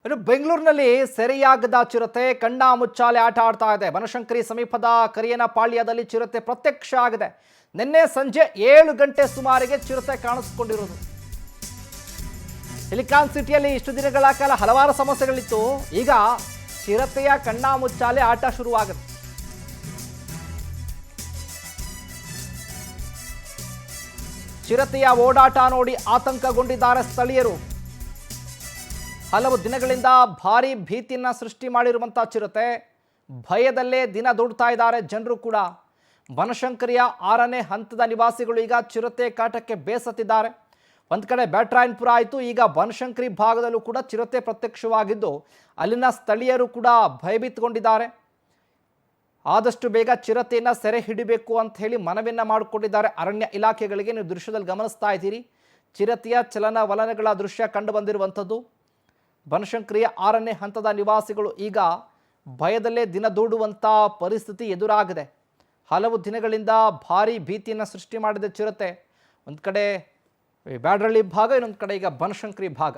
ಇನ್ನು ಬೆಂಗಳೂರಿನಲ್ಲಿ ಸೆರೆಯಾಗದ ಚಿರತೆ ಕಣ್ಣ ಮುಚ್ಚಾಲೆ ಆಟ ಆಡ್ತಾ ಇದೆ. ಬನಶಂಕರಿ ಸಮೀಪದ ಕರಿಯನಪಾಳ್ಯದಲ್ಲಿ ಚಿರತೆ ಪ್ರತ್ಯಕ್ಷ ಆಗಿದೆ. ನಿನ್ನೆ ಸಂಜೆ 7 ಗಂಟೆ ಸುಮಾರಿಗೆ ಚಿರತೆ ಕಾಣಿಸಿಕೊಂಡಿರುವುದು. ಸಿಲಿಕಾನ್ ಸಿಟಿಯಲ್ಲಿ ಇಷ್ಟು ದಿನಗಳ ಕಾಲ ಹಲವಾರು ಸಮಸ್ಯೆಗಳಿತ್ತು. ಈಗ ಚಿರತೆಯ ಕಣ್ಣ ಮುಚ್ಚಾಲೆ ಆಟ ಶುರುವಾಗಿದೆ. ಚಿರತೆಯ ಓಡಾಟ ನೋಡಿ ಆತಂಕಗೊಂಡಿದ್ದಾರೆ ಸ್ಥಳೀಯರು. ಹಲವು ದಿನಗಳಿಂದ ಭಾರಿ ಭೀತಿಯನ್ನು ಸೃಷ್ಟಿ ಮಾಡಿರುವಂಥ ಚಿರತೆ ಭಯದಲ್ಲೇ ದಿನ ದೂಡ್ತಾ ಇದ್ದಾರೆ ಜನರು ಕೂಡ. ಬನಶಂಕರಿಯ 6ನೇ ಹಂತದ ನಿವಾಸಿಗಳು ಈಗ ಚಿರತೆ ಕಾಟಕ್ಕೆ ಬೇಸತ್ತಿದ್ದಾರೆ. ಒಂದು ಕಡೆ ಬ್ಯಾಟ್ರಾಯನ್ಪುರ ಆಯಿತು, ಈಗ ಬನಶಂಕರಿ ಭಾಗದಲ್ಲೂ ಕೂಡ ಚಿರತೆ ಪ್ರತ್ಯಕ್ಷವಾಗಿದ್ದು ಅಲ್ಲಿನ ಸ್ಥಳೀಯರು ಕೂಡ ಭಯಭೀತಗೊಂಡಿದ್ದಾರೆ. ಆದಷ್ಟು ಬೇಗ ಚಿರತೆಯನ್ನು ಸೆರೆ ಹಿಡಿಬೇಕು ಅಂತ ಹೇಳಿ ಮನವಿಯನ್ನು ಮಾಡಿಕೊಂಡಿದ್ದಾರೆ ಅರಣ್ಯ ಇಲಾಖೆಗಳಿಗೆ. ನೀವು ದೃಶ್ಯದಲ್ಲಿ ಗಮನಿಸ್ತಾ ಇದ್ದೀರಿ, ಚಿರತೆಯ ಚಲನವಲನಗಳ ದೃಶ್ಯ ಕಂಡು ಬಂದಿರುವಂಥದ್ದು. ಬನಶಂಕರಿಯ 6ನೇ ಹಂತದ ನಿವಾಸಿಗಳು ಈಗ ಭಯದಲ್ಲೇ ದಿನ ದೂಡುವಂಥ ಪರಿಸ್ಥಿತಿ ಎದುರಾಗಿದೆ. ಹಲವು ದಿನಗಳಿಂದ ಭಾರಿ ಭೀತಿಯನ್ನು ಸೃಷ್ಟಿ ಮಾಡಿದ ಚಿರತೆ. ಒಂದು ಕಡೆ ಬ್ಯಾಡ್ರಳ್ಳಿ ಭಾಗ, ಇನ್ನೊಂದು ಕಡೆ ಈಗ ಬನಶಂಕರಿ ಭಾಗ.